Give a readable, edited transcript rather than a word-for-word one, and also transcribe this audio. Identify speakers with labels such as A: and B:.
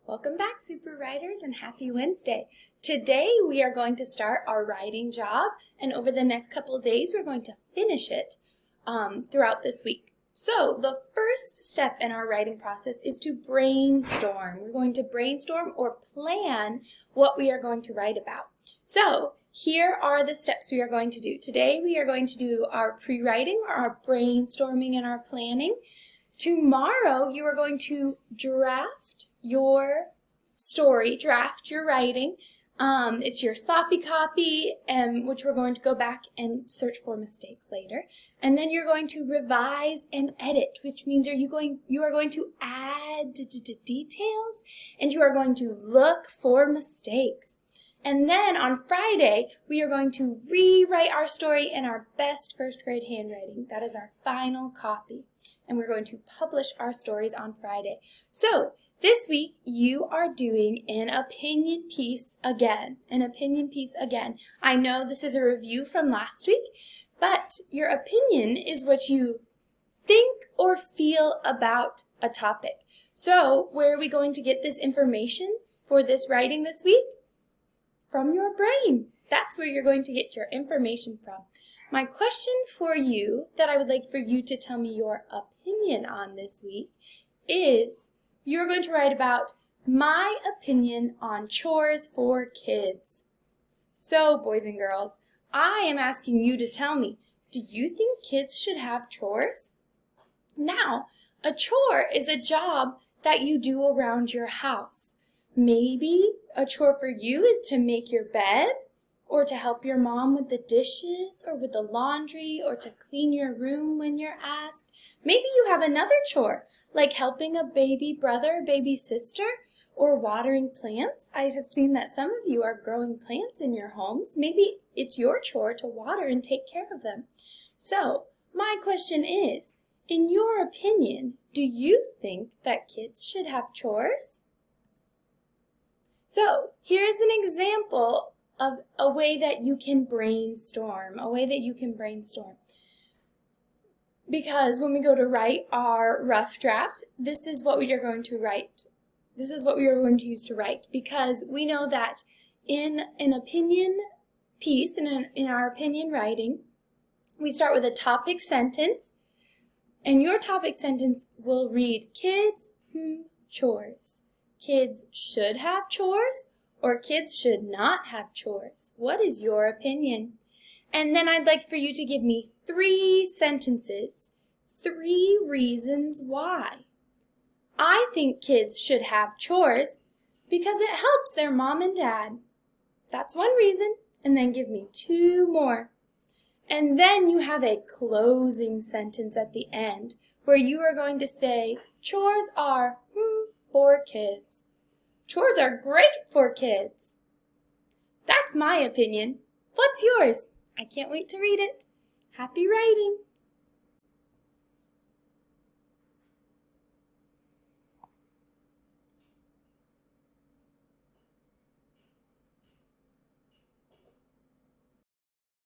A: Welcome back, Super Writers, and happy Wednesday. Today we are going to start our writing job, and over the next couple of days we're going to finish it throughout this week. So the first step in our writing process is to brainstorm. We're going to brainstorm or plan what we are going to write about. So here are the steps we are going to do. Today we are going to do our pre-writing, our brainstorming, and our planning. Tomorrow you are going to draft your story, draft your writing. It's your sloppy copy, which we're going to go back and search for mistakes later. And then you're going to revise and edit, which means you are going to add details, and you are going to look for mistakes. And then on Friday, we are going to rewrite our story in our best first grade handwriting. That is our final copy. And we're going to publish our stories on Friday. So this week, you are doing an opinion piece again. I know this is a review from last week, but your opinion is what you think or feel about a topic. So where are we going to get this information for this writing this week? From your brain. That's where you're going to get your information from. My question for you that I would like for you to tell me your opinion on this week is you're going to write about my opinion on chores for kids. So, boys and girls, I am asking you to tell me, do you think kids should have chores? Now, a chore is a job that you do around your house. Maybe a chore for you is to make your bed, or to help your mom with the dishes, or with the laundry, or to clean your room when you're asked. Maybe you have another chore, like helping a baby brother, baby sister, or watering plants. I have seen that some of you are growing plants in your homes. Maybe it's your chore to water and take care of them. So, my question is, in your opinion, do you think that kids should have chores? So, here's an example of a way that you can brainstorm, Because when we go to write our rough draft, this is what we are going to write. This is what we are going to use to write, because we know that in an opinion piece, in our opinion writing, we start with a topic sentence, and your topic sentence will read, kids, chores. Kids should have chores, or kids should not have chores. What is your opinion? And then I'd like for you to give me 3 sentences, 3 reasons why. I think kids should have chores because it helps their mom and dad. That's one reason. And then give me 2 more. And then you have a closing sentence at the end where you are going to say, chores are for kids. Chores are great for kids. That's my opinion. What's yours? I can't wait to read it. Happy writing!